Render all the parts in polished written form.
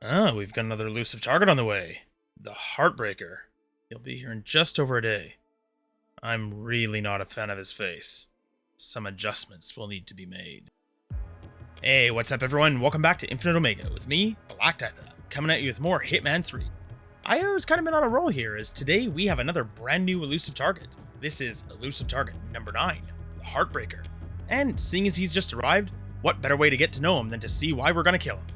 Ah, we've got another elusive target on the way. The Heartbreaker. He'll be here in just over a day. I'm really not a fan of his face. Some adjustments will need to be made. Hey, what's up everyone? Welcome back to Infinite Omega with me, Black Deatha, coming at you with more Hitman 3. I was kind of been on a roll here, as today we have another brand new elusive target. This is elusive target number 9, the Heartbreaker. And seeing as he's just arrived, what better way to get to know him than to see why we're gonna kill him?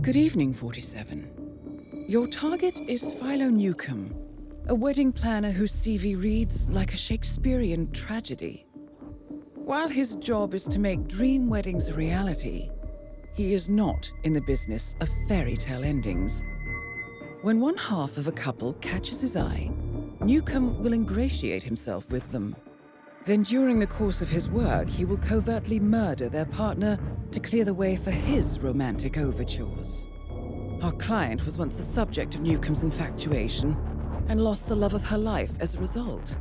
Good evening, 47. Your target is Philo Newcombe, a wedding planner whose CV reads like a Shakespearean tragedy. While his job is to make dream weddings a reality, he is not in the business of fairy tale endings. When one half of a couple catches his eye, Newcombe will ingratiate himself with them. Then during the course of his work, he will covertly murder their partner to clear the way for his romantic overtures. Our client was once the subject of Newcombe's infatuation and lost the love of her life as a result.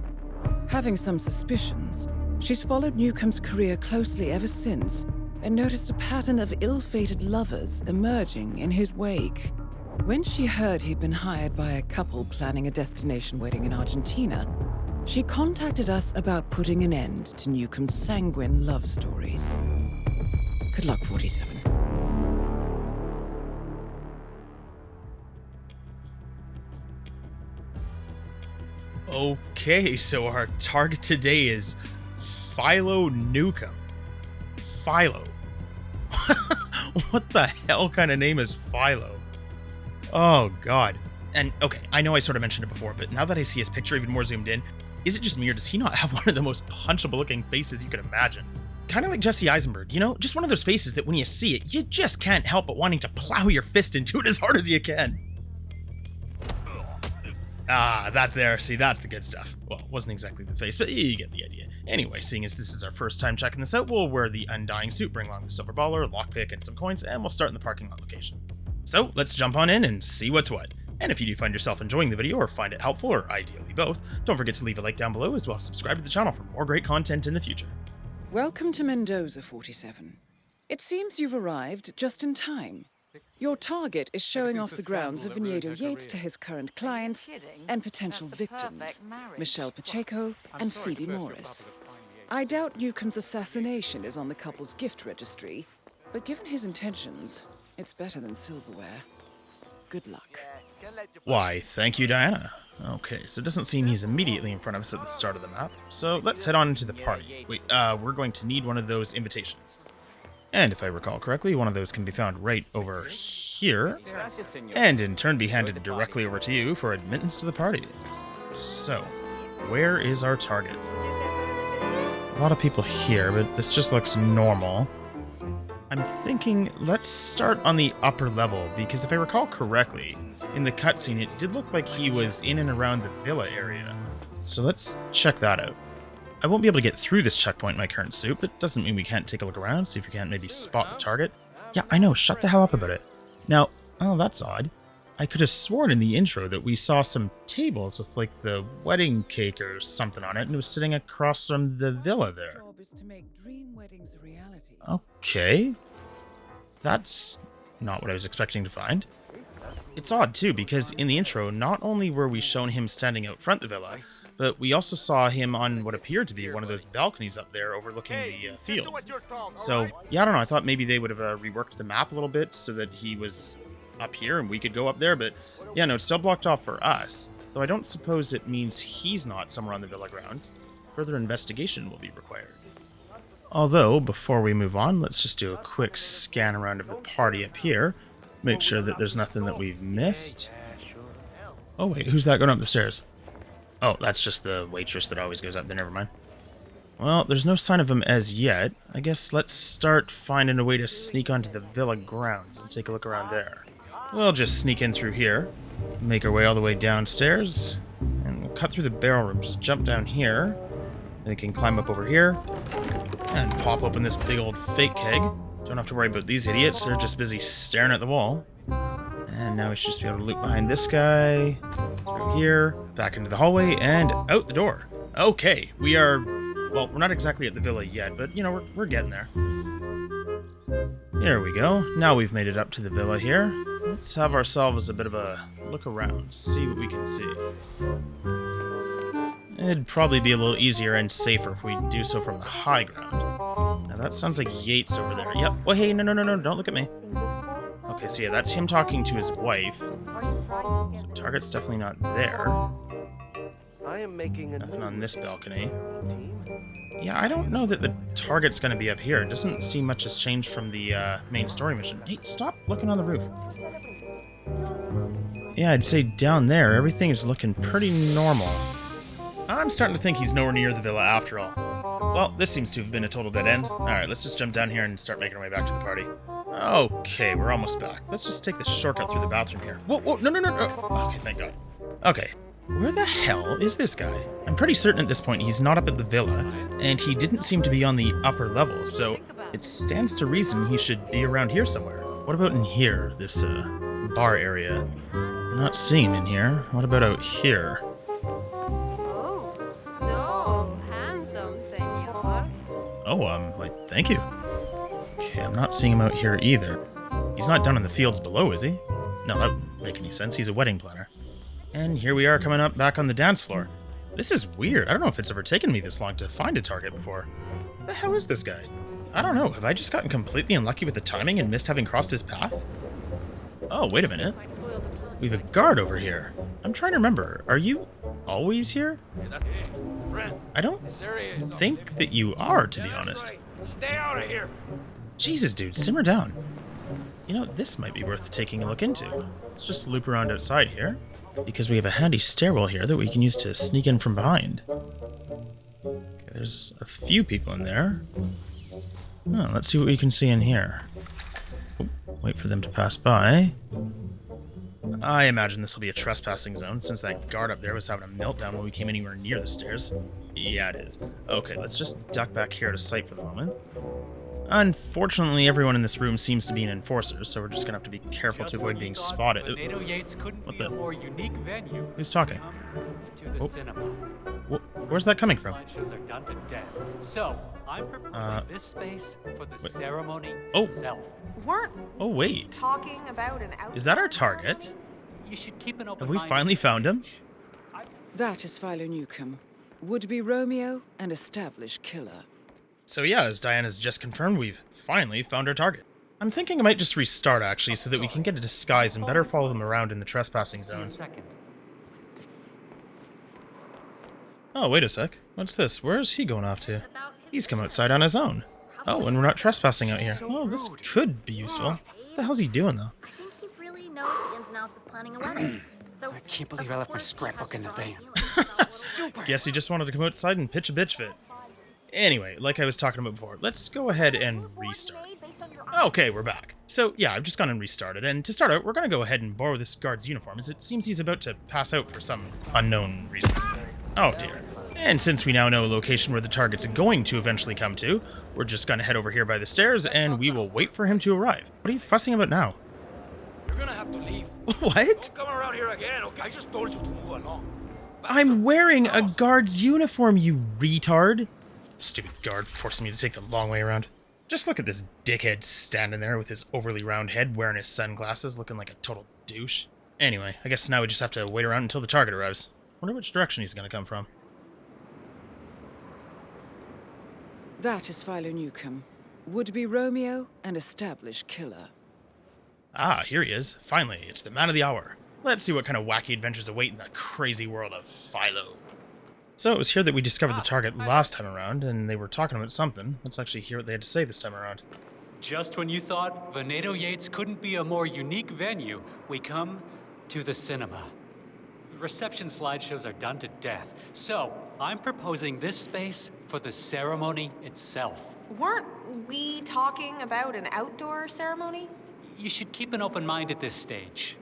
Having some suspicions, she's followed Newcombe's career closely ever since and noticed a pattern of ill-fated lovers emerging in his wake. When she heard he'd been hired by a couple planning a destination wedding in Argentina, she contacted us about putting an end to Newcombe's sanguine love stories. Good luck, 47. Okay, so our target today is Philo Newcombe. Philo. What the hell kind of name is Philo? Oh god. And okay, I know I sort of mentioned it before, but now that I see his picture even more zoomed in, is it just me or does he not have one of the most punchable looking faces you could imagine? Kind of like Jesse Eisenberg, you know? Just one of those faces that when you see it, you just can't help but wanting to plow your fist into it as hard as you can. Ah, that there. See, that's the good stuff. Well, it wasn't exactly the face, but you get the idea. Anyway, seeing as this is our first time checking this out, we'll wear the Undying suit, bring along the silver baller, lockpick, and some coins, and we'll start in the parking lot location. So, let's jump on in and see what's what. And if you do find yourself enjoying the video or find it helpful, or ideally both, don't forget to leave a like down below as well as subscribe to the channel for more great content in the future. Welcome to Mendoza, 47. It seems you've arrived just in time. Your target is showing off the grounds of Vinedo Yates to his current clients and potential victims, Michelle Pacheco and Phoebe Morris. I doubt Newcombe's assassination is on the couple's gift registry, but given his intentions, it's better than silverware. Good luck. Why, thank you, Diana. Okay, so it doesn't seem he's immediately in front of us at the start of the map, so let's head on into the party. Wait, we're going to need one of those invitations. And if I recall correctly, one of those can be found right over here, and in turn be handed directly over to you for admittance to the party. So, where is our target? A lot of people here, but this just looks normal. I'm thinking let's start on the upper level, because if I recall correctly, in the cutscene it did look like he was in and around the villa area. So let's check that out. I won't be able to get through this checkpoint in my current suit, but it doesn't mean we can't take a look around, see if we can't maybe spot the target. Yeah, I know, shut the hell up about it. Now, oh, that's odd. I could have sworn in the intro that we saw some tables with like the wedding cake or something on it, and it was sitting across from the villa there. Okay. That's not what I was expecting to find. It's odd too, because in the intro, not only were we shown him standing out front the villa, but we also saw him on what appeared to be one of those balconies up there overlooking the fields. So, yeah, I don't know, I thought maybe they would have reworked the map a little bit so that he was up here and we could go up there, but yeah, no, it's still blocked off for us. Though I don't suppose it means he's not somewhere on the villa grounds. Further investigation will be required. Although, before we move on, let's just do a quick scan around of the party up here. Make sure that there's nothing that we've missed. Oh wait, who's that going up the stairs? Oh, that's just the waitress that always goes up there, never mind. Well, there's no sign of him as yet. I guess let's start finding a way to sneak onto the villa grounds and take a look around there. We'll just sneak in through here, make our way all the way downstairs, and we'll cut through the barrel room, just jump down here, then we can climb up over here, and pop open this big old fake keg. Don't have to worry about these idiots, they're just busy staring at the wall. And now we should just be able to loop behind this guy, through here, back into the hallway, and out the door. Okay, we are, well, we're not exactly at the villa yet, but, you know, we're getting there. Here we go. Now we've made it up to the villa here. Let's have ourselves a bit of a look around, see what we can see. It'd probably be a little easier and safer if we do so from the high ground. Now that sounds like Yates over there. Yep. Oh, hey, no, don't look at me. Okay, so yeah, that's him talking to his wife. So Target's definitely not there. Nothing on this balcony. Yeah, I don't know that the Target's going to be up here. It doesn't seem much has changed from the main story mission. Hey, stop looking on the roof. Yeah, I'd say down there, everything is looking pretty normal. I'm starting to think he's nowhere near the villa after all. Well, this seems to have been a total dead end. Alright, let's just jump down here and start making our way back to the party. Okay, we're almost back. Let's just take the shortcut through the bathroom here. Whoa, no. Okay, thank God. Okay, where the hell is this guy? I'm pretty certain at this point he's not up at the villa, and he didn't seem to be on the upper level, so it stands to reason he should be around here somewhere. What about in here, this bar area? I'm not seeing him in here. What about out here? Oh, so handsome, senor. Oh, thank you. Okay, I'm not seeing him out here either. He's not down in the fields below, is he? No, that wouldn't make any sense. He's a wedding planner. And here we are coming up back on the dance floor. This is weird. I don't know if it's ever taken me this long to find a target before. What the hell is this guy? I don't know. Have I just gotten completely unlucky with the timing and missed having crossed his path? Oh, wait a minute. We have a guard over here. I'm trying to remember. Are you always here? I don't think that you are, to be honest. Stay out of here. Jesus, dude, simmer down. You know, this might be worth taking a look into. Let's just loop around outside here, because we have a handy stairwell here that we can use to sneak in from behind. Okay, there's a few people in there. Oh, let's see what we can see in here. Oh, wait for them to pass by. I imagine this will be a trespassing zone, since that guard up there was having a meltdown when we came anywhere near the stairs. Yeah, it is. Okay, let's just duck back here to sight for the moment. Unfortunately, everyone in this room seems to be an enforcer, so we're just gonna have to be careful to avoid being spotted. What the? Who's talking? Oh. Where's that coming from? So, I'm proposing this space for the ceremony itself. Oh, wait. Talking about an out. Is that our target? You should keep an open Have we mind. finally found him? That is Philo Newcombe, would-be Romeo and established killer. So yeah, as Diana's just confirmed, we've finally found our target. I'm thinking I might just restart, actually, so that we can get a disguise and better follow them around in the trespassing zones. Oh, wait a sec. What's this? Where is he going off to? He's come outside on his own. Oh, and we're not trespassing out here. Oh, this could be useful. What the hell's he doing, though? I think he really knows the ins and outs of planning a wedding. So, I can't believe I left my scrapbook in the van. Guess he just wanted to come outside and pitch a bitch fit. Anyway, like I was talking about before, let's go ahead and restart. Okay, we're back. So, yeah, I've just gone and restarted, and to start out, we're going to go ahead and borrow this guard's uniform, as it seems he's about to pass out for some unknown reason. Oh, dear. And since we now know a location where the target's going to eventually come to, we're just going to head over here by the stairs, and we will wait for him to arrive. What are you fussing about now? You're gonna have to leave. What? Don't come around here again, okay? I just told you to move along. I'm wearing a guard's uniform, you retard. Stupid guard forcing me to take the long way around. Just look at this dickhead standing there with his overly round head, wearing his sunglasses, looking like a total douche. Anyway, I guess now we just have to wait around until the target arrives. Wonder which direction he's gonna come from. That is Philo Newcombe, would-be Romeo and established killer. Ah, here he is. Finally, it's the man of the hour. Let's see what kind of wacky adventures await in the crazy world of Philo. So it was here that we discovered the target last time around, and they were talking about something. Let's actually hear what they had to say this time around. Just when you thought Veneto Yates couldn't be a more unique venue, we come to the cinema. Reception slideshows are done to death, so I'm proposing this space for the ceremony itself. Weren't we talking about an outdoor ceremony? You should keep an open mind at this stage.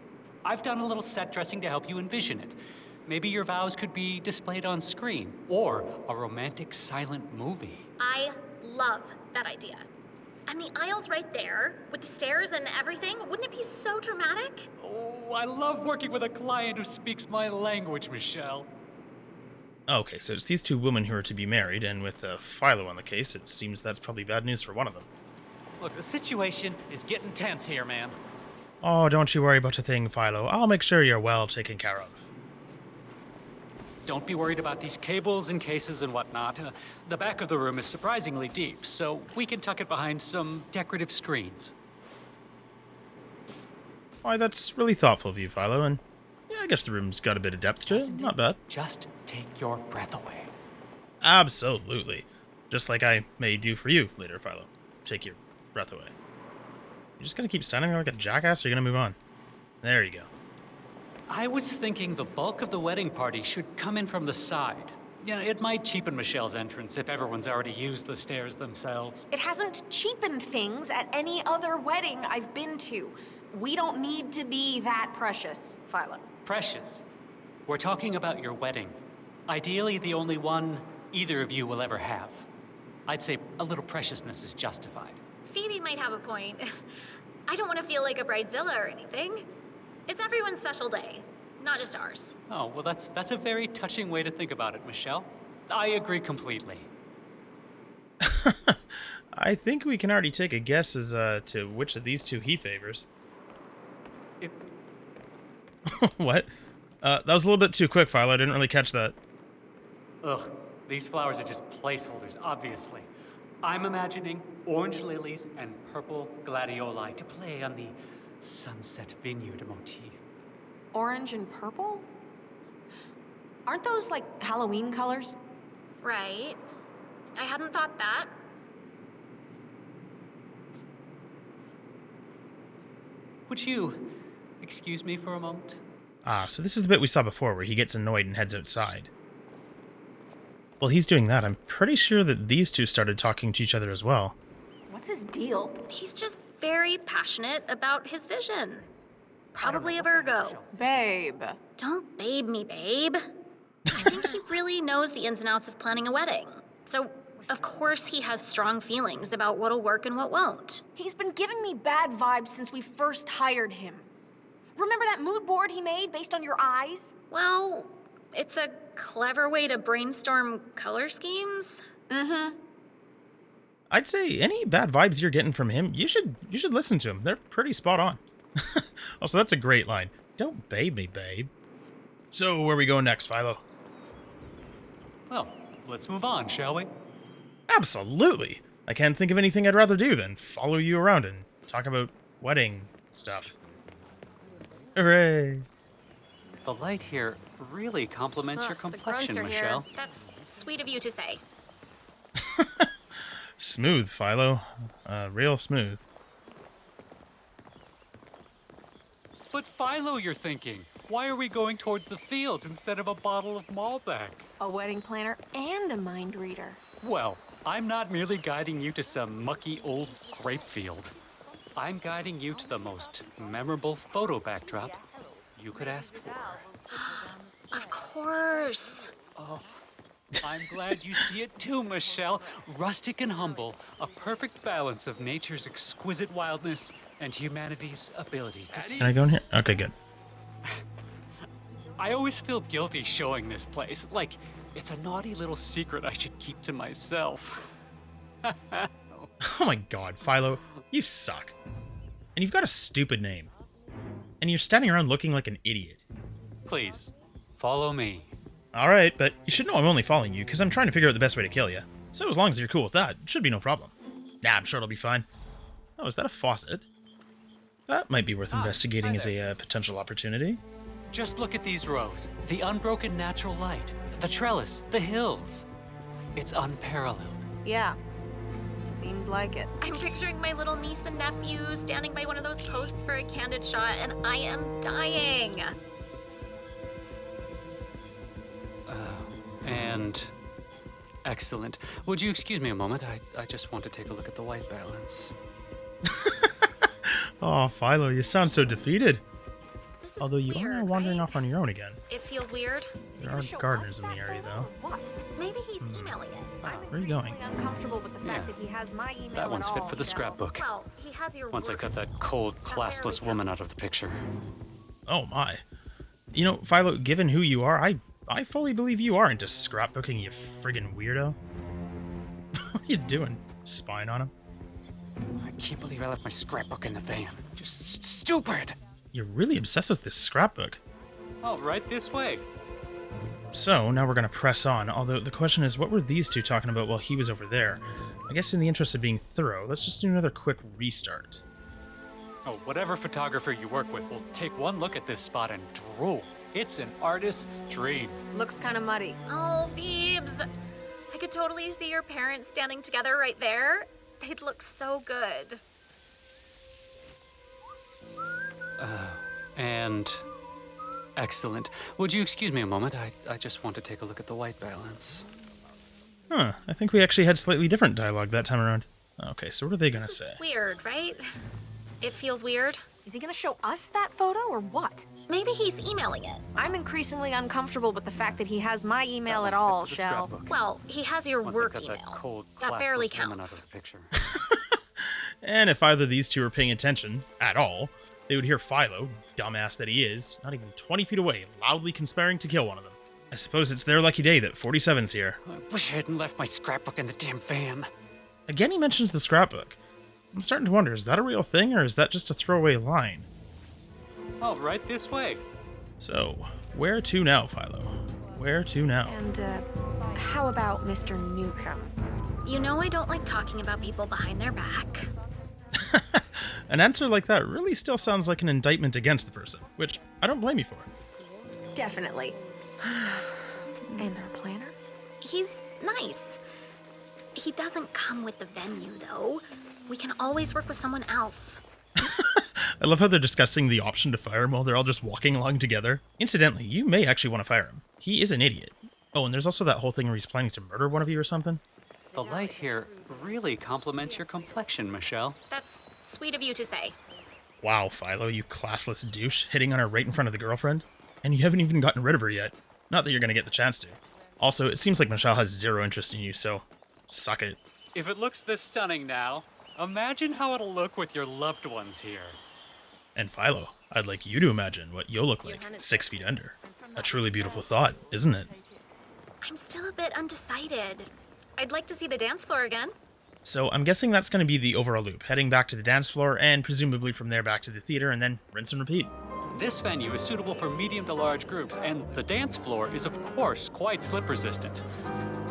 I've done a little set dressing to help you envision it. Maybe your vows could be displayed on screen, or a romantic silent movie. I love that idea. And the aisle's right there, with the stairs and everything. Wouldn't it be so dramatic? Oh, I love working with a client who speaks my language, Michelle. Okay, so it's these two women who are to be married, and with Philo on the case, it seems that's probably bad news for one of them. Look, the situation is getting tense here, man. Oh, don't you worry about a thing, Philo. I'll make sure you're well taken care of. Don't be worried about these cables and cases and whatnot. The back of the room is surprisingly deep, so we can tuck it behind some decorative screens. Why, that's really thoughtful of you, Philo, and yeah, I guess the room's got a bit of depth to it. Not bad. Just take your breath away. Absolutely. Just like I may do for you later, Philo. Take your breath away. You're just gonna keep standing there like a jackass, or you're gonna move on? There you go. I was thinking the bulk of the wedding party should come in from the side. You know, it might cheapen Michelle's entrance if everyone's already used the stairs themselves. It hasn't cheapened things at any other wedding I've been to. We don't need to be that precious, Philo. Precious. We're talking about your wedding. Ideally, the only one either of you will ever have. I'd say a little preciousness is justified. Phoebe might have a point. I don't want to feel like a bridezilla or anything. It's everyone's special day, not just ours. Oh, well, that's a very touching way to think about it, Michelle. I agree completely. I think we can already take a guess as to which of these two he favors. If What? That was a little bit too quick, Philo. I didn't really catch that. Ugh, these flowers are just placeholders, obviously. I'm imagining orange lilies and purple gladioli to play on the sunset vineyard motif. Orange and purple? Aren't those like Halloween colors? Right. I hadn't thought that. Would you excuse me for a moment? Ah, so this is the bit we saw before where he gets annoyed and heads outside. While he's doing that, I'm pretty sure that these two started talking to each other as well. What's his deal? He's just very passionate about his vision. Probably a Virgo. Babe. Don't babe me, babe. I think he really knows the ins and outs of planning a wedding. So, of course, he has strong feelings about what'll work and what won't. He's been giving me bad vibes since we first hired him. Remember that mood board he made based on your eyes? Well, it's a clever way to brainstorm color schemes. Mm-hmm. I'd say any bad vibes you're getting from him, you should listen to him. They're pretty spot on. Also, that's a great line. Don't babe me, babe. So, where are we going next, Philo? Well, let's move on, shall we? Absolutely. I can't think of anything I'd rather do than follow you around and talk about wedding stuff. Hooray! The light here really complements your Ugh, the complexion, grunts are here. Michelle. That's sweet of you to say. Smooth, Philo. Real smooth. But Philo, you're thinking. Why are we going towards the fields instead of a bottle of Malbec? A wedding planner and a mind reader. Well, I'm not merely guiding you to some mucky old grape field. I'm guiding you to the most memorable photo backdrop you could ask for. Of course. I'm glad you see it too, Michelle. Rustic and humble, a perfect balance of nature's exquisite wildness and humanity's ability to... Can I go in here? Okay, good. I always feel guilty showing this place, like it's a naughty little secret I should keep to myself. Oh my god, Philo, you suck. And you've got a stupid name. And you're standing around looking like an idiot. Please, follow me. Alright, but you should know I'm only following you because I'm trying to figure out the best way to kill you. So as long as you're cool with that, it should be no problem. Nah, I'm sure it'll be fine. Oh, is that a faucet? That might be worth investigating as a potential opportunity. Just look at these rows. The unbroken natural light, the trellis, the hills. It's unparalleled. Yeah. Seems like it. I'm picturing my little niece and nephew standing by one of those posts for a candid shot, and I am dying. And excellent. Would you excuse me a moment? I just want to take a look at the white balance. Oh, Philo, you sound so defeated. This is Although you weird, are wandering right? off on your own again. It feels weird. There are gardeners in the area, though. Maybe he's emailing it. Where are you going? Uncomfortable with the fact that he has my email That one's fit for the scrapbook. Well, he has your Once I work. cut that cold, classless woman out of the picture. Oh my. You know, Philo, given who you are, I fully believe you are into scrapbooking, you friggin' weirdo. What are you doing? Spying on him? I can't believe I left my scrapbook in the van. Just stupid. You're really obsessed with this scrapbook. Oh, right this way. So, now we're going to press on, although the question is, what were these two talking about while he was over there? I guess in the interest of being thorough, let's just do another quick restart. Oh, whatever photographer you work with will take one look at this spot and drool. It's an artist's dream. Looks kind of muddy. Oh, Phoebes. I could totally see your parents standing together right there. They'd look so good. And excellent. Would you excuse me a moment? I just want to take a look at the white balance. Huh, I think we actually had slightly different dialogue that time around. Okay, so what are they going to say? Weird, right? It feels weird. Is he gonna show us that photo or what? Maybe he's emailing it. I'm increasingly uncomfortable with the fact that he has my email at all, The Shell. scrapbook. Well, he has your Once I work got that email. cold, That barely classless woman out counts. of the picture. And if either of these two were paying attention, at all, they would hear Philo, dumbass that he is, not even 20 feet away, loudly conspiring to kill one of them. I suppose it's their lucky day that 47's here. I wish I hadn't left my scrapbook in the damn van. Again, he mentions the scrapbook. I'm starting to wonder, is that a real thing, or is that just a throwaway line? Oh, right this way. So, where to now, Philo? Where to now? And, how about Mr. Newcombe? You know I don't like talking about people behind their back. An answer like that really still sounds like an indictment against the person, which I don't blame you for. Definitely. And our planner? He's nice. He doesn't come with the venue, though. We can always work with someone else. I love how they're discussing the option to fire him while they're all just walking along together. Incidentally, you may actually want to fire him. He is an idiot. Oh, and there's also that whole thing where he's planning to murder one of you or something. The light here really complements your complexion, Michelle. That's sweet of you to say. Wow, Philo, you classless douche, hitting on her right in front of the girlfriend. And you haven't even gotten rid of her yet. Not that you're going to get the chance to. Also, it seems like Michelle has zero interest in you, so suck it. If it looks this stunning now, imagine how it'll look with your loved ones here. And Philo, I'd like you to imagine what you'll look like 6 feet under. A truly beautiful thought, isn't it? I'm still a bit undecided. I'd like to see the dance floor again. So I'm guessing that's going to be the overall loop, heading back to the dance floor and presumably from there back to the theater and then rinse and repeat. This venue is suitable for medium to large groups, and the dance floor is of course quite slip resistant.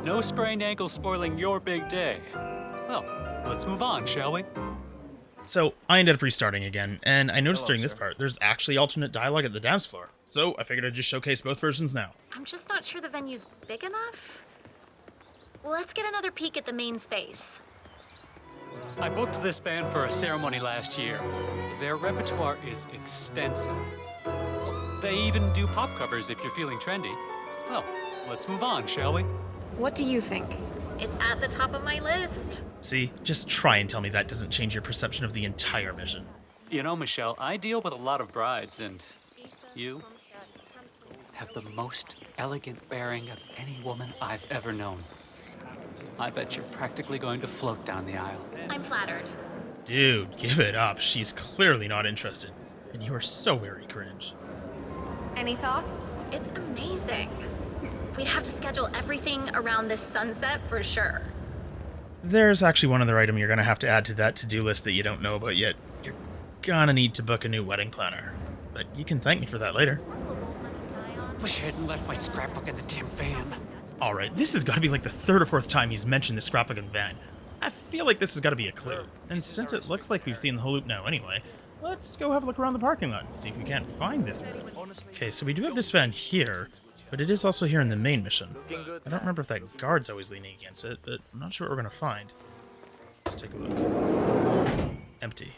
No sprained ankles spoiling your big day. Well, let's move on, shall we? So I ended up restarting again, and I noticed during this part there's actually alternate dialogue at the dance floor. So I figured I'd just showcase both versions now. I'm just not sure the venue's big enough. Let's get another peek at the main space. I booked this band for a ceremony last year. Their repertoire is extensive. They even do pop covers if you're feeling trendy. Well, let's move on, shall we? What do you think? It's at the top of my list. See, just try and tell me that doesn't change your perception of the entire mission. You know, Michelle, I deal with a lot of brides, and you have the most elegant bearing of any woman I've ever known. I bet you're practically going to float down the aisle. I'm flattered. Dude, give it up. She's clearly not interested. And you are so very cringe. Any thoughts? It's amazing. We'd have to schedule everything around this sunset for sure. There's actually one other item you're gonna have to add to that to-do list that you don't know about yet. You're gonna need to book a new wedding planner. But you can thank me for that later. Wish I hadn't left my scrapbook in the damn van. Alright, this has gotta be like the third or fourth time he's mentioned the scrapbook and van. I feel like this has gotta be a clue. And since it looks like we've seen the whole loop now anyway, let's go have a look around the parking lot and see if we can't find this van. Okay, so we do have this van here, but it is also here in the main mission. I don't remember if that guard's always leaning against it, but I'm not sure what we're gonna find. Let's take a look. Empty.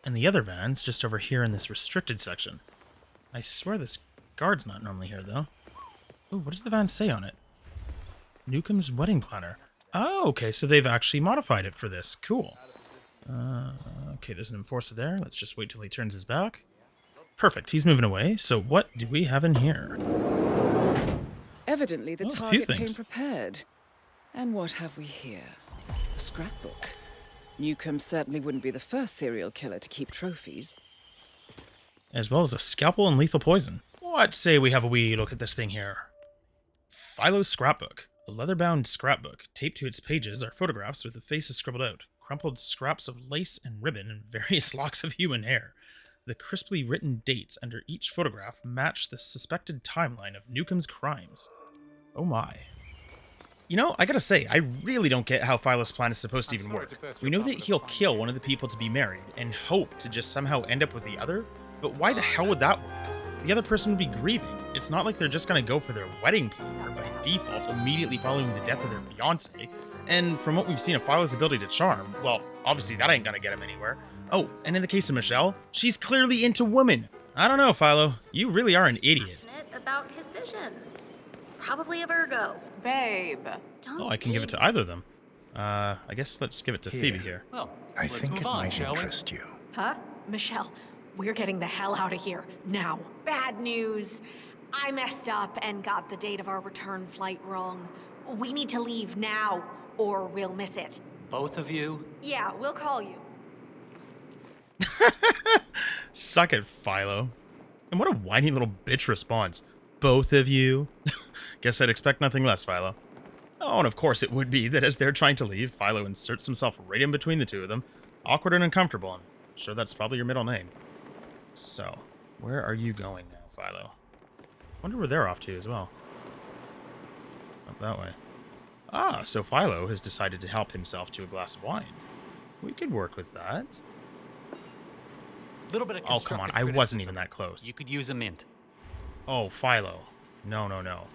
And the other van's just over here in this restricted section. I swear this guard's not normally here, though. Ooh, what does the van say on it? Newcombe's wedding planner. Oh, okay, so they've actually modified it for this. Cool. Okay, there's an enforcer there. Let's just wait till he turns his back. Perfect, he's moving away. So what do we have in here? Evidently, the Oh, a few target came things. prepared. And what have we here? A scrapbook. Newcombe certainly wouldn't be the first serial killer to keep trophies. As well as a scalpel and lethal poison. What say we have a wee look at this thing here? Philo's scrapbook. A leather-bound scrapbook. Taped to its pages are photographs with the faces scribbled out. crumpled scraps of lace and ribbon, and various locks of human hair. The crisply written dates under each photograph match the suspected timeline of Newcombe's crimes. Oh my. You know, I gotta say, I really don't get how Philo's plan is supposed to even work. We know that he'll kill one of the people to be married, and hope to just somehow end up with the other, but why the hell would that work? The other person would be grieving. It's not like they're just gonna go for their wedding planner by default immediately following the death of their fiancé. And from what we've seen of Philo's ability to charm, well, obviously that ain't gonna get him anywhere. Oh, and in the case of Michelle, she's clearly into women. I don't know, Philo. You really are an idiot. About his vision. Probably a Virgo. Babe. Don't Oh, I can give it to either of them. I guess let's give it to Phoebe here. Well, I let's think move it on, might shall we? interest you. Huh? Michelle, we're getting the hell out of here, now. Bad news. I messed up and got the date of our return flight wrong. We need to leave now, or we'll miss it. Both of you? Yeah, we'll call you. Suck it, Philo. And what a whiny little bitch response. Both of you? Guess I'd expect nothing less, Philo. Oh, and of course it would be that as they're trying to leave, Philo inserts himself right in between the two of them. Awkward and uncomfortable. I'm sure that's probably your middle name. So, where are you going now, Philo? Wonder where they're off to as well. Up that way. Ah, so Philo has decided to help himself to a glass of wine. We could work with that. Little bit of Oh, come on. constructive I wasn't criticism. even that close. You could use a mint. Oh, Philo. No, no, no.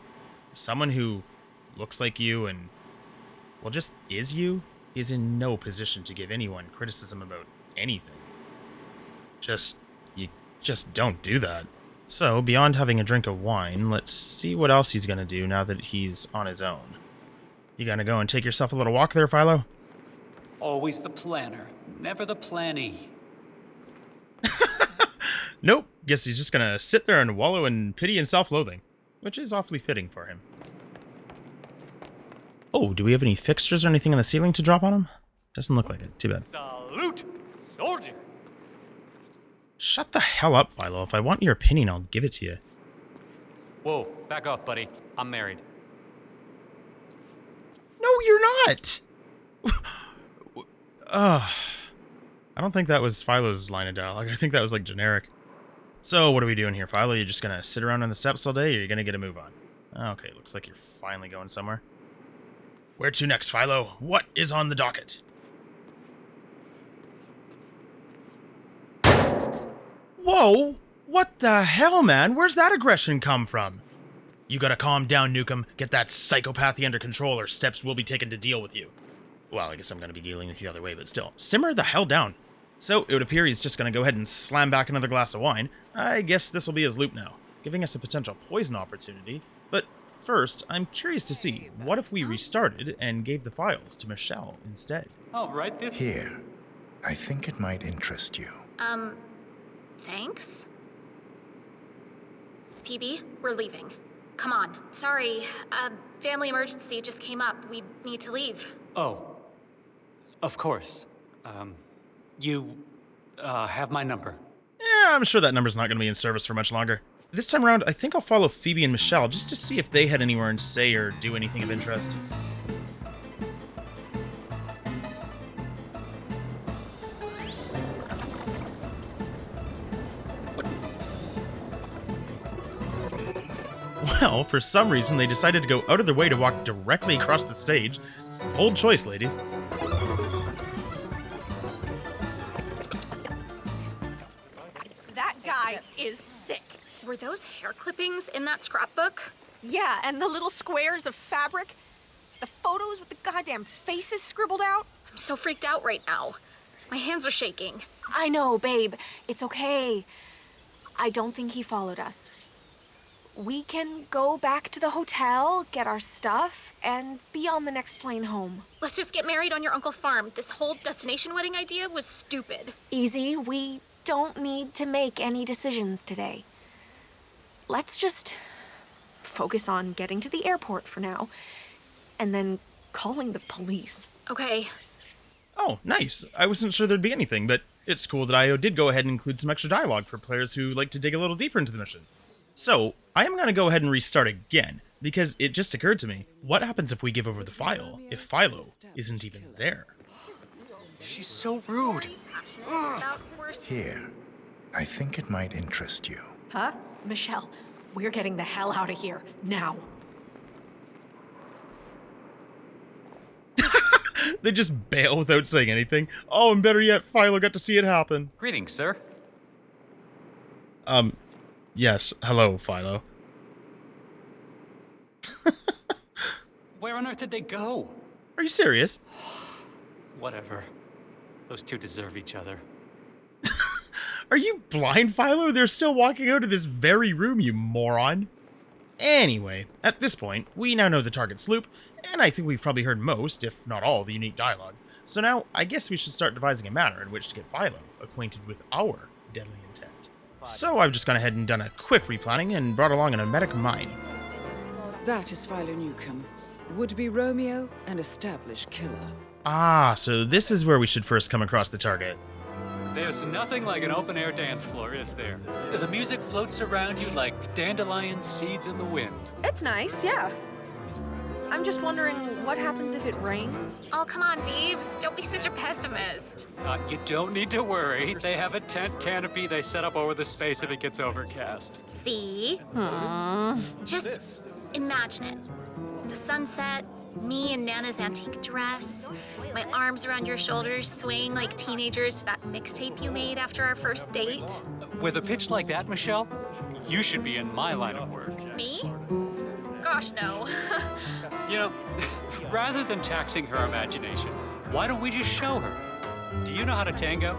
Someone who looks like you and, well, just is you, is in no position to give anyone criticism about anything. You just don't do that. So, beyond having a drink of wine, let's see what else he's gonna do now that he's on his own. You gonna go and take yourself a little walk there, Philo? Always the planner, never the plannee. Nope. Guess he's just gonna sit there and wallow in pity and self-loathing, which is awfully fitting for him. Oh, do we have any fixtures or anything on the ceiling to drop on him? Doesn't look like it. Too bad. Salute, soldier! Shut the hell up, Philo. If I want your opinion, I'll give it to you. Whoa, back off, buddy. I'm married. No, you're not! I don't think that was Philo's line of dialogue. I think that was, like, generic. So, what are we doing here, Philo? You just gonna sit around on the steps all day, or you gonna get a move on? Okay, looks like you're finally going somewhere. Where to next, Philo? What is on the docket? Whoa! What the hell, man? Where's that aggression come from? You gotta calm down, Newcombe. Get that psychopathy under control, or steps will be taken to deal with you. Well, I guess I'm gonna be dealing with you the other way, but still. Simmer the hell down. So, it would appear he's just gonna go ahead and slam back another glass of wine. I guess this will be his loop now, giving us a potential poison opportunity. But first, I'm curious to see, what if we restarted and gave the files to Michelle instead? Oh, right this... Here, I think it might interest you. Thanks? Phoebe, we're leaving. Come on. Sorry, family emergency just came up. We need to leave. Oh, of course. You, have my number. Yeah, I'm sure that number's not going to be in service for much longer. This time around, I think I'll follow Phoebe and Michelle just to see if they had anywhere to say or do anything of interest. Well, for some reason, they decided to go out of their way to walk directly across the stage. Bold choice, ladies. That guy is sick. Were those hair clippings in that scrapbook? Yeah, and the little squares of fabric. The photos with the goddamn faces scribbled out. I'm so freaked out right now. My hands are shaking. I know, babe. It's okay. I don't think he followed us. We can go back to the hotel, get our stuff, and be on the next plane home. Let's just get married on your uncle's farm. This whole destination wedding idea was stupid. Easy, we don't need to make any decisions today. Let's just focus on getting to the airport for now, and then calling the police. Okay. Oh, nice. I wasn't sure there'd be anything, but it's cool that IO did go ahead and include some extra dialogue for players who like to dig a little deeper into the mission. So, I am going to go ahead and restart again, because it just occurred to me, what happens if we give over the file if Philo isn't even there? She's so rude. About worse. Here, I think it might interest you. Huh? Michelle, we're getting the hell out of here, now. They just bail without saying anything. Oh, and better yet, Philo got to see it happen. Greetings, sir. Yes. Hello, Philo. Where on earth did they go? Are you serious? Whatever. Those two deserve each other. Are you blind, Philo? They're still walking out of this very room, you moron. Anyway, at this point, we now know the target sloop, and I think we've probably heard most, if not all, the unique dialogue. So now, I guess we should start devising a manner in which to get Philo acquainted with our deadly intent. So I've just gone ahead and done a quick replanning and brought along an emetic mine. That is Philo Newcombe, would-be Romeo and established killer. Ah, so this is where we should first come across the target. There's nothing like an open-air dance floor, is there? The music floats around you like dandelion seeds in the wind. It's nice, yeah. I'm just wondering what happens if it rains? Oh, come on, Phoebes. Don't be such a pessimist. You don't need to worry. They have a tent canopy they set up over the space if it gets overcast. See? Just imagine it. The sunset, me in Nana's antique dress, my arms around your shoulders swaying like teenagers to that mixtape you made after our first date. With a pitch like that, Michelle, you should be in my line of work. Me? Gosh, no. You know, rather than taxing her imagination, why don't we just show her? Do you know how to tango?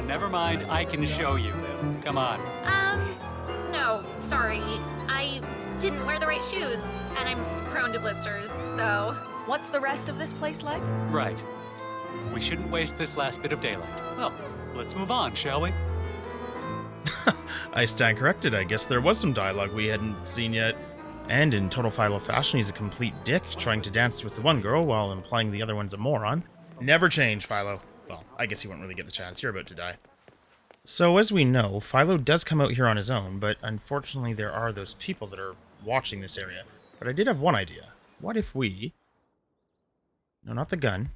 Never mind, I can show you. Come on. No, sorry. I didn't wear the right shoes, and I'm prone to blisters, so... What's the rest of this place like? Right. We shouldn't waste this last bit of daylight. Well, let's move on, shall we? I stand corrected. I guess there was some dialogue we hadn't seen yet. And in total Philo fashion, he's a complete dick, trying to dance with the one girl while implying the other one's a moron. Never change, Philo. Well, I guess he won't really get the chance. You're about to die. So as we know, Philo does come out here on his own, but unfortunately there are those people that are watching this area. But I did have one idea. What if we... No, not the gun.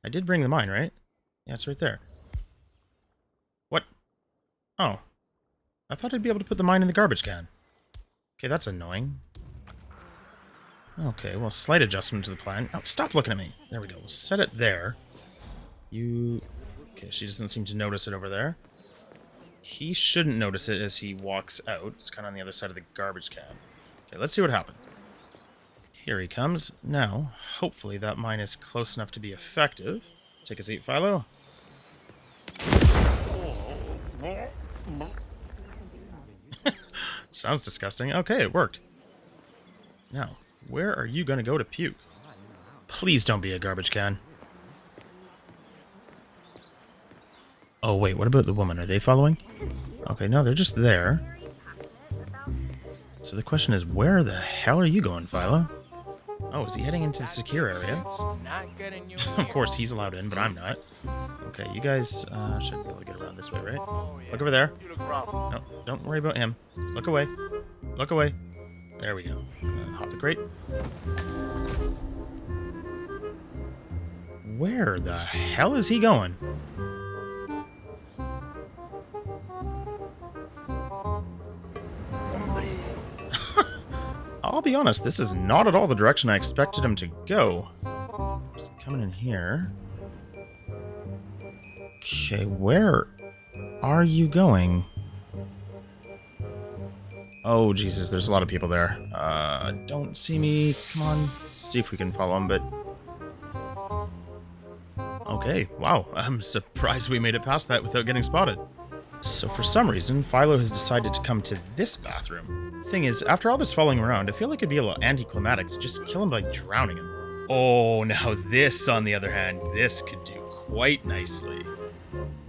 I did bring the mine, right? Yeah, it's right there. What? Oh. I thought I'd be able to put the mine in the garbage can. Okay, that's annoying. Okay, well, slight adjustment to the plan. Oh, stop looking at me. There we go. We'll set it there. You... Okay, she doesn't seem to notice it over there. He shouldn't notice it as he walks out. It's kind of on the other side of the garbage can. Okay, let's see what happens. Here he comes. Now, hopefully that mine is close enough to be effective. Take a seat, Philo. Sounds disgusting. Okay, it worked. Now, where are you going to go to puke? Please don't be a garbage can. Oh, wait, what about the woman? Are they following? Okay, no, they're just there. So the question is, where the hell are you going, Philo? Oh, is he heading into the secure area? Of course, he's allowed in, but I'm not. Okay, you guys should be able to get around this way, right? Look over there. No, don't worry about him. Look away. Look away. There we go. Hop the crate. Where the hell is he going? I'll be honest, this is not at all the direction I expected him to go. Just coming in here. Okay, where are you going? Oh, Jesus, there's a lot of people there. Don't see me. Come on, see if we can follow him, but... Okay, wow, I'm surprised we made it past that without getting spotted. So for some reason, Philo has decided to come to this bathroom. Thing is, after all this following around, I feel like it'd be a little anticlimactic to just kill him by drowning him. Oh, now this, on the other hand, this could do quite nicely.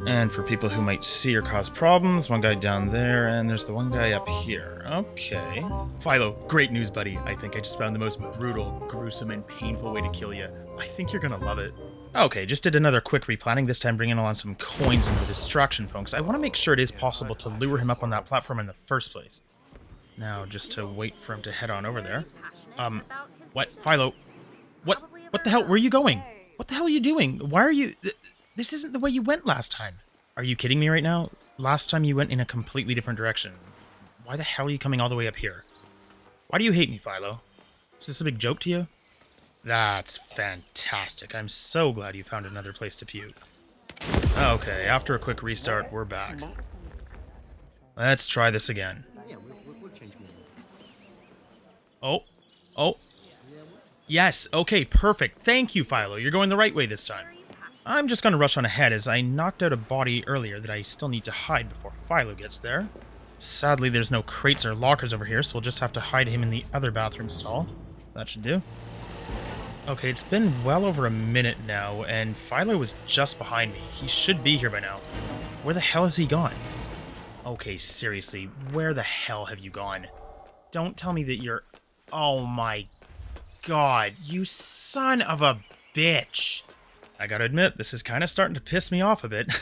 And for people who might see or cause problems, one guy down there, and there's the one guy up here. Okay. Philo, great news, buddy. I think I just found the most brutal, gruesome, and painful way to kill you. I think you're gonna love it. Okay, just did another quick replanning, this time bringing along some coins into the distraction phone, because I want to make sure it is possible to lure him up on that platform in the first place. Now, just to wait for him to head on over there. What? Philo? What the hell? Where are you going? What the hell are you doing? Why are you... This isn't the way you went last time. Are you kidding me right now? Last time you went in a completely different direction. Why the hell are you coming all the way up here? Why do you hate me, Philo? Is this a big joke to you? That's fantastic. I'm so glad you found another place to puke. Okay, after a quick restart, we're back. Let's try this again. Oh. Yes, okay, perfect. Thank you, Philo. You're going the right way this time. I'm just going to rush on ahead as I knocked out a body earlier that I still need to hide before Philo gets there. Sadly, there's no crates or lockers over here, so we'll just have to hide him in the other bathroom stall. That should do. Okay, it's been well over a minute now, and Philo was just behind me. He should be here by now. Where the hell has he gone? Okay, seriously, where the hell have you gone? Don't tell me that you're... Oh my god, you son of a bitch! I gotta admit, this is kind of starting to piss me off a bit.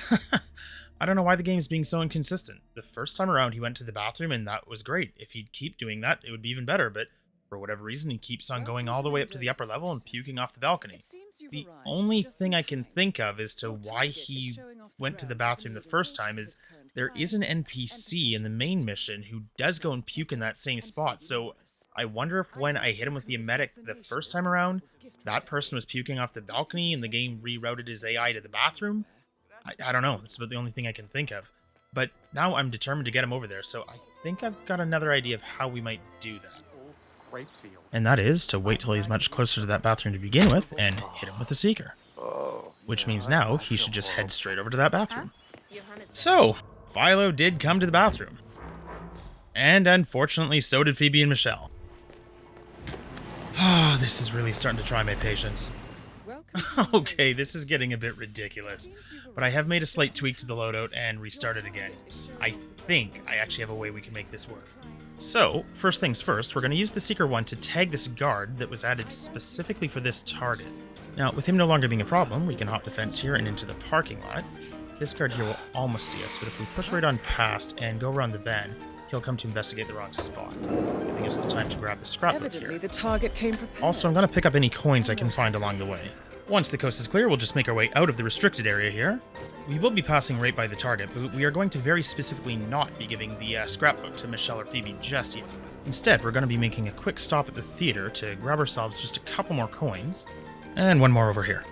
I don't know why the game's being so inconsistent. The first time around, he went to the bathroom, and that was great. If he'd keep doing that, it would be even better, but for whatever reason, he keeps on going all the way up to the upper level and puking off the balcony. The only thing I can think of as to why he went to the bathroom the first time is there is an NPC in the main mission who does go and puke in that same spot, so I wonder if when I hit him with the emetic the first time around, that person was puking off the balcony and the game rerouted his AI to the bathroom? I don't know, it's about the only thing I can think of. But now I'm determined to get him over there, so I think I've got another idea of how we might do that. And that is to wait till he's much closer to that bathroom to begin with and hit him with the Seeker. Which means now he should just head straight over to that bathroom. So, Philo did come to the bathroom. And unfortunately, so did Phoebe and Michelle. Ah, this is really starting to try my patience. Okay, this is getting a bit ridiculous, but I have made a slight tweak to the loadout and restarted again. I think I actually have a way we can make this work. So, first things first, we're going to use the Seeker 1 to tag this guard that was added specifically for this target. Now, with him no longer being a problem, we can hop the fence here and into the parking lot. This guard here will almost see us, but if we push right on past and go around the van, he'll come to investigate the wrong spot, giving us the time to grab the scrapbook here. The target came prepared. Also, I'm going to pick up any coins I can find along the way. Once the coast is clear, we'll just make our way out of the restricted area here. We will be passing right by the target, but we are going to very specifically not be giving the scrapbook to Michelle or Phoebe just yet. Instead, we're going to be making a quick stop at the theater to grab ourselves just a couple more coins, and one more over here.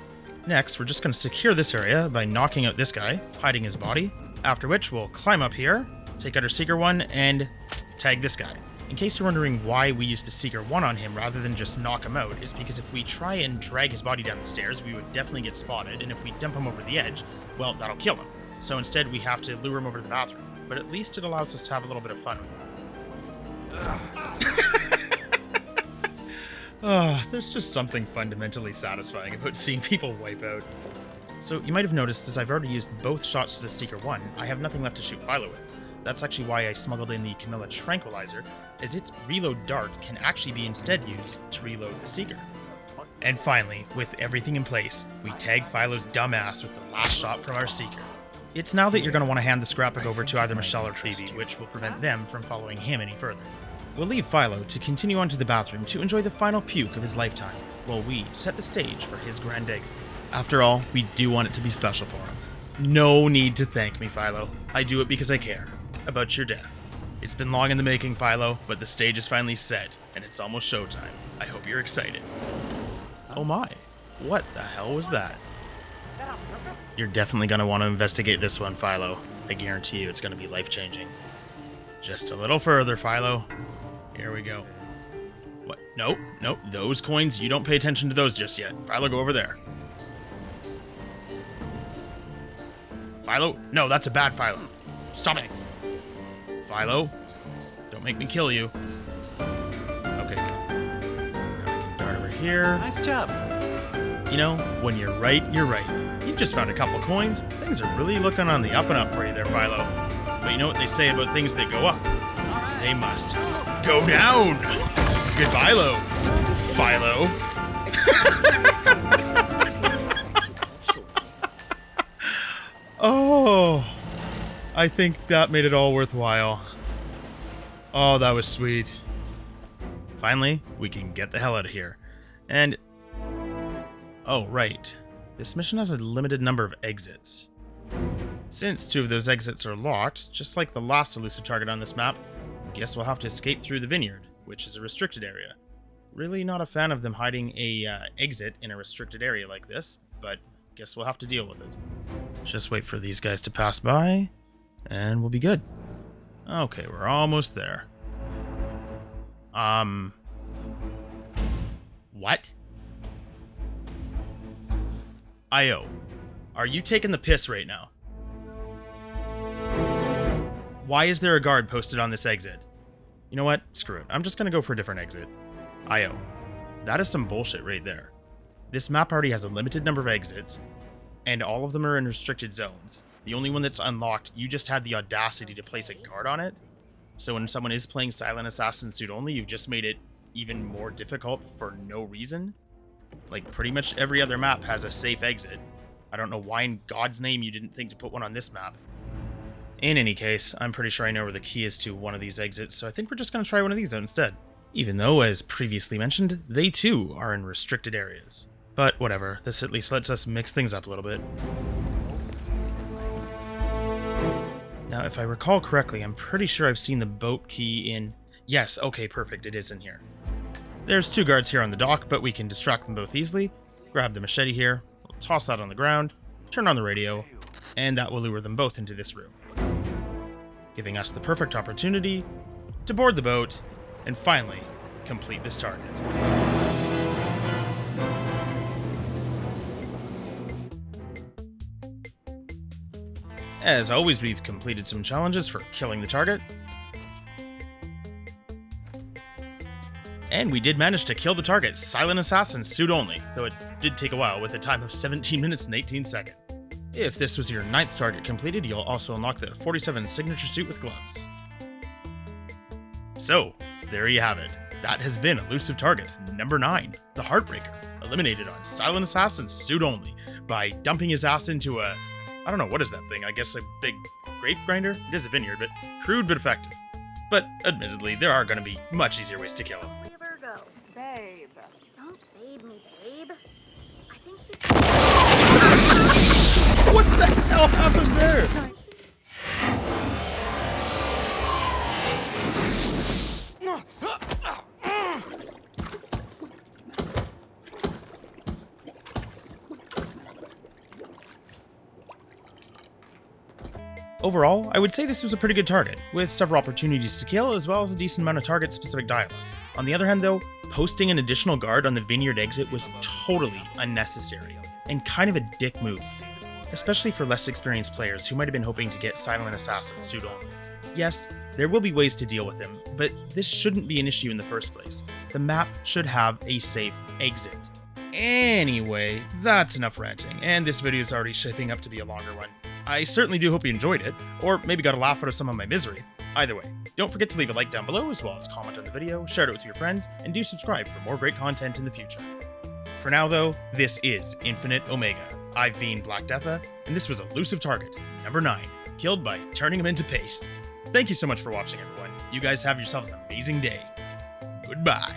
Next, we're just going to secure this area by knocking out this guy, hiding his body, after which we'll climb up here, take out our Seeker 1, and tag this guy. In case you're wondering why we use the Seeker 1 on him rather than just knock him out, is because if we try and drag his body down the stairs, we would definitely get spotted, and if we dump him over the edge, well, that'll kill him. So instead, we have to lure him over to the bathroom. But at least it allows us to have a little bit of fun with him. There's just something fundamentally satisfying about seeing people wipe out. So you might have noticed, as I've already used both shots to the Seeker 1, I have nothing left to shoot Philo with. That's actually why I smuggled in the Camilla Tranquilizer, as its reload dart can actually be instead used to reload the Seeker. And finally, with everything in place, we tag Philo's dumbass with the last shot from our Seeker. It's now that you're going to want to hand the scrapbook over to either Michelle or Phoebe, which will prevent them from following him any further. We'll leave Philo to continue on to the bathroom to enjoy the final puke of his lifetime, while we set the stage for his grand exit. After all, we do want it to be special for him. No need to thank me, Philo. I do it because I care about your death. It's been long in the making, Philo, but the stage is finally set, and it's almost showtime. I hope you're excited. Oh my, what the hell was that? You're definitely going to want to investigate this one, Philo. I guarantee you it's going to be life-changing. Just a little further, Philo. Here we go. What? Nope, those coins, you don't pay attention to those just yet. Philo, go over there. Philo? No, that's a bad Philo. Stop it. Philo, don't make me kill you. Okay, good. Now we can dart over here. Nice job. You know, when you're right, you're right. You've just found a couple coins. Things are really looking on the up and up for you there, Philo. But you know what they say about things that go up? They must go down. Goodbye, Philo. Oh, I think that made it all worthwhile. Oh, that was sweet. Finally, we can get the hell out of here. And, oh, right. this mission has a limited number of exits. Since 2 of those exits are locked, just like the last elusive target on this map, guess we'll have to escape through the vineyard, which is a restricted area. Really not a fan of them hiding a exit in a restricted area like this, but guess we'll have to deal with it. Just wait for these guys to pass by, and we'll be good. Okay, we're almost there. What? IO, are you taking the piss right now? Why is there a guard posted on this exit? You know what? Screw it. I'm just gonna go for a different exit. IO, that is some bullshit right there. This map already has a limited number of exits, and all of them are in restricted zones. The only one that's unlocked, you just had the audacity to place a guard on it. So when someone is playing Silent Assassin suit only, you've just made it even more difficult for no reason. Like, pretty much every other map has a safe exit. I don't know why in God's name you didn't think to put one on this map. In any case, I'm pretty sure I know where the key is to one of these exits, so I think we're just going to try one of these out instead. Even though, as previously mentioned, they too are in restricted areas. But whatever, this at least lets us mix things up a little bit. Now, if I recall correctly, I'm pretty sure I've seen the boat key in... Yes, okay, perfect, it is in here. There's 2 guards here on the dock, but we can distract them both easily. Grab the machete here, we'll toss that on the ground, turn on the radio, and that will lure them both into this room, giving us the perfect opportunity to board the boat and finally complete this target. As always, we've completed some challenges for killing the target. And we did manage to kill the target, Silent Assassin suit only, though it did take a while with a time of 17 minutes and 18 seconds. If this was your 9th target completed, you'll also unlock the 47 signature suit with gloves. So, there you have it. That has been Elusive Target number 9, the Heartbreaker, eliminated on Silent Assassin suit only by dumping his ass into a... I don't know, what is that thing? I guess a big grape grinder? It is a vineyard, but crude but effective. But admittedly, there are going to be much easier ways to kill him. Virgo. Babe. Don't babe me, babe. I think What the hell happened there? Overall, I would say this was a pretty good target, with several opportunities to kill as well as a decent amount of target-specific dialogue. On the other hand though, posting an additional guard on the vineyard exit was totally unnecessary, and kind of a dick move, especially for less experienced players who might have been hoping to get Silent Assassin suit only. Yes, there will be ways to deal with him, but this shouldn't be an issue in the first place. The map should have a safe exit. Anyway, that's enough ranting, and this video is already shaping up to be a longer one. I certainly do hope you enjoyed it, or maybe got a laugh out of some of my misery. Either way, don't forget to leave a like down below, as well as comment on the video, share it with your friends, and do subscribe for more great content in the future. For now though, this is Infinite Omega. I've been Black Deatha, and this was Elusive Target number 9, killed by turning him into paste. Thank you so much for watching, everyone. You guys have yourselves an amazing day. Goodbye.